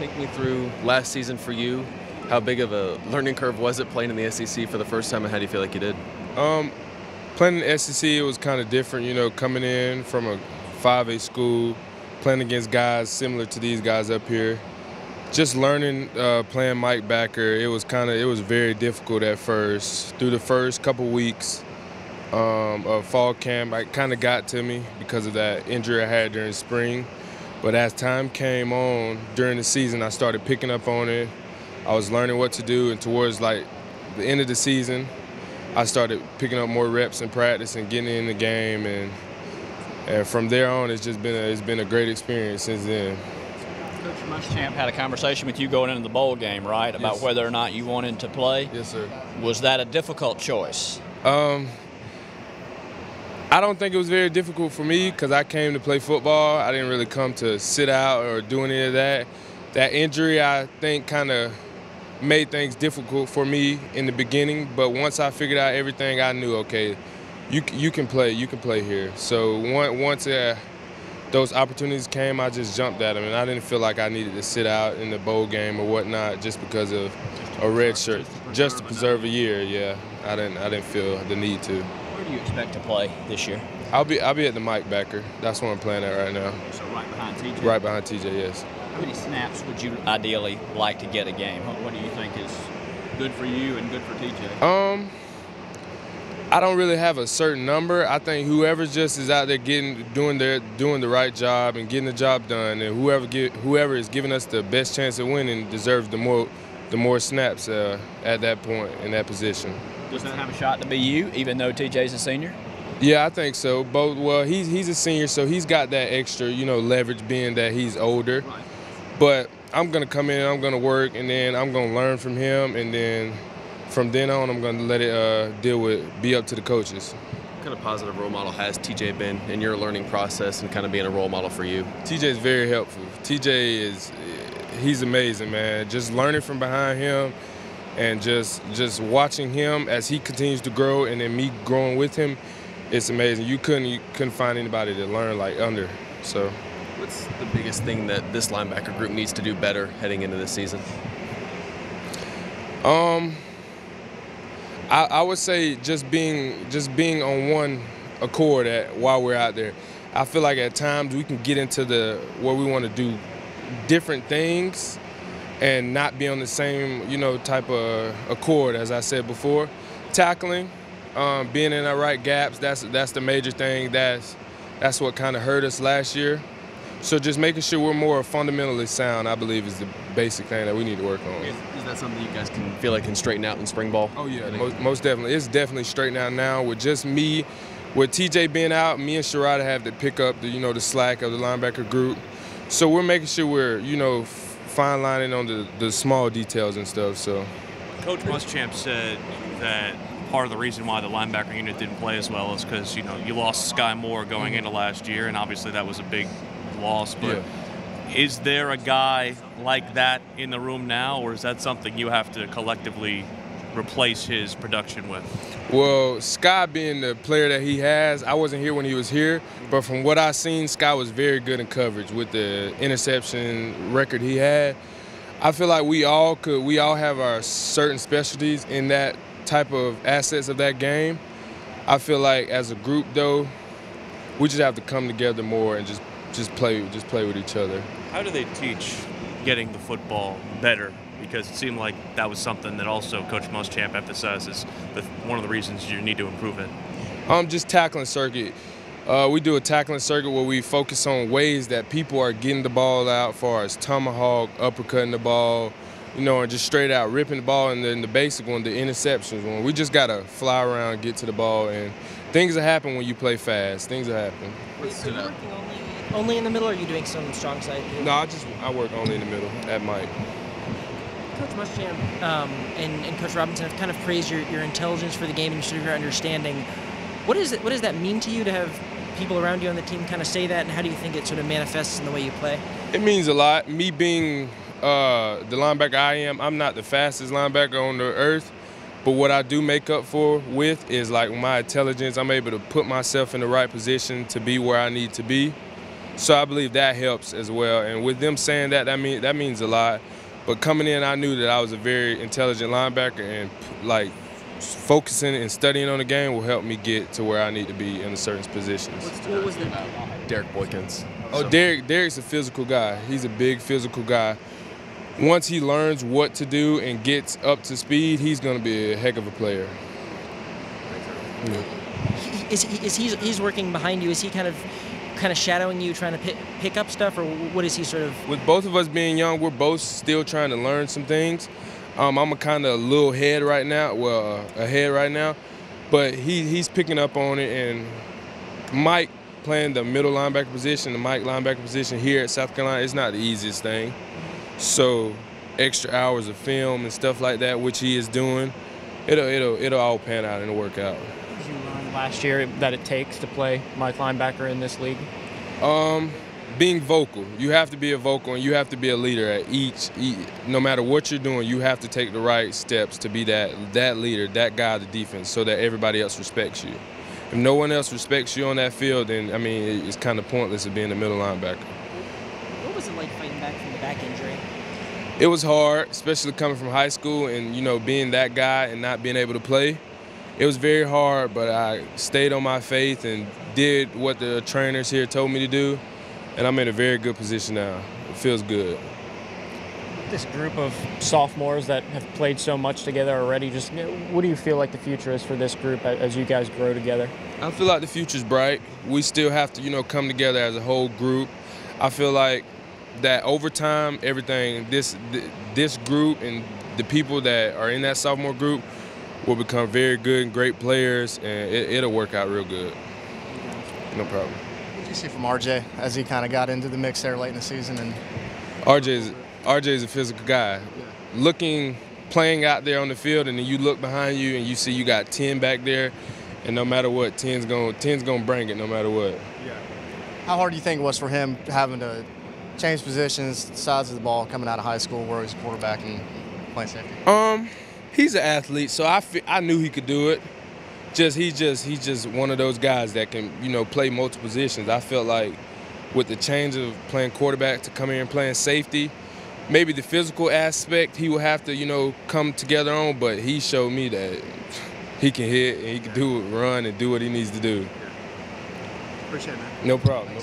take me through last season for you. How big of a learning curve was it playing in the SEC for the first time, and how do you feel like you did? Playing in the SEC, it was kind of different, coming in from a 5A school, playing against guys similar to these guys up here. Just learning playing Mike Backer, it was very difficult at first. Through the first couple weeks of fall camp, it kind of got to me because of that injury I had during spring. But as time came on during the season, I started picking up on it. I was learning what to do, and towards the end of the season, I started picking up more reps in practice and getting in the game, and from there on, it's been a great experience since then. Coach Muschamp had a conversation with you going into the bowl game, right, about whether or not you wanted to play? Yes, sir. Was that a difficult choice? I don't think it was very difficult for me because I came to play football. I didn't really come to sit out or do any of that. That injury, I think, kind of made things difficult for me in the beginning, but once I figured out everything, I knew, okay, you can play here. So once those opportunities came, I just jumped at them, and I didn't feel like I needed to sit out in the bowl game or whatnot just because of a red shirt, just to preserve a year. Yeah, I didn't feel the need to. Where do you expect to play this year? I'll be at the Mike Backer. That's where I'm playing at right now. So right behind TJ? Right behind TJ, yes. How many snaps would you ideally like to get a game? What do you think is good for you and good for TJ? I don't really have a certain number. I think whoever just is out there doing the right job and getting the job done, and whoever is giving us the best chance of winning deserves the more snaps at that point in that position. Does that have a shot to be you, even though TJ's a senior? Yeah, I think so. He's a senior, so he's got that extra, leverage being that he's older. Right. But I'm gonna come in, I'm gonna work, and then I'm gonna learn from him, and then from then on, I'm gonna let it be up to the coaches. What kind of positive role model has TJ been in your learning process and kind of being a role model for you? TJ is very helpful. He's amazing, man. Just learning from behind him, and just watching him as he continues to grow, and then me growing with him, it's amazing. You couldn't find anybody to learn like under. So. What's the biggest thing that this linebacker group needs to do better heading into this season? I would say just being on one accord while we're out there. I feel like at times we can get into where we want to do different things and not be on the same type of accord, as I said before. Tackling, being in the right gaps, that's the major thing. That's what kind of hurt us last year. So just making sure we're more fundamentally sound, I believe, is the basic thing that we need to work on. Is that something you guys feel like can straighten out in spring ball? Oh, yeah, most definitely. It's definitely straightened out now with just me. With TJ being out, me and Sherrod have to pick up the slack of the linebacker group. So we're making sure we're, fine lining on the small details and stuff. So, Coach Muschamp said that part of the reason why the linebacker unit didn't play as well is because, you lost Sky Moore going into last year, and obviously that was a big loss, but is there a guy like that in the room now, or is that something you have to collectively replace his production with? Well, Sky being the player that he has, I wasn't here when he was here, but from what I've seen, Sky was very good in coverage with the interception record he had. I feel like we all have our certain specialties in that type of assets of that game. I feel like as a group, though, we just have to come together more and just play with each other. How do they teach getting the football better? Because it seemed like that was something that also Coach Muschamp emphasizes one of the reasons you need to improve it. Just tackling circuit. We do a tackling circuit where we focus on ways that people are getting the ball out, as far as tomahawk, uppercutting the ball, and just straight out ripping the ball, and then the basic one, the interceptions one. We just gotta fly around, get to the ball, and things will happen when you play fast. Things will happen. Are you working only in the middle, or are you doing some strong side? No, I work only in the middle at Mike. Coach Muschamp and Coach Robinson have kind of praised your intelligence for the game and your understanding. What does that mean to you to have people around you on the team kind of say that, and how do you think it sort of manifests in the way you play? It means a lot. Me being the linebacker I am, I'm not the fastest linebacker on the earth, but what I do make up for with is like my intelligence. I'm able to put myself in the right position to be where I need to be. So I believe that helps as well. And with them saying that, that means a lot. But coming in, I knew that I was a very intelligent linebacker, and like focusing and studying on the game will help me get to where I need to be in certain positions. What was the Derrick Wilkins. Oh, Derrick's a physical guy. He's a big physical guy. Once he learns what to do and gets up to speed, he's going to be a heck of a player. Yeah. He's working behind you? Is he kind of shadowing you, trying to pick up stuff, or what is he sort of? With both of us being young, we're both still trying to learn some things. I'm a kind of little ahead right now, but he's picking up on it. And Mike playing the middle linebacker position, the Mike linebacker position here at South Carolina, it's not the easiest thing. So extra hours of film and stuff like that, which he is doing, it'll all pan out and work out. Did you learn last year that it takes to play Mike linebacker in this league? Being vocal. You have to be a vocal, and you have to be a leader at each. No matter what you're doing, you have to take the right steps to be that leader, that guy of the defense, so that everybody else respects you. If no one else respects you on that field, then it's kind of pointless of being the middle linebacker. What was it like fighting back from the back injury? It was hard, especially coming from high school and being that guy and not being able to play. It was very hard, but I stayed on my faith and did what the trainers here told me to do, and I'm in a very good position now. It feels good. This group of sophomores that have played so much together already, just what do you feel like the future is for this group as you guys grow together? I feel like the future's bright. We still have to, come together as a whole group. I feel like that over time, everything, this group and the people that are in that sophomore group will become very good and great players, and it'll work out real good. No problem. What did you see from RJ as he kind of got into the mix there late in the season? And RJ's a physical guy. Playing out there on the field, and then you look behind you and you see you got 10 back there, and no matter what, 10's gonna bring it no matter what. Yeah. How hard do you think it was for him having to change positions, sides of the ball coming out of high school where he's a quarterback and playing safety? He's an athlete, so I knew he could do it. He's just one of those guys that can, play multiple positions. I felt like with the change of playing quarterback to come here and playing safety, maybe the physical aspect he will have to, come together on, but he showed me that he can hit and he can run and do what he needs to do. Appreciate it, man. No problem.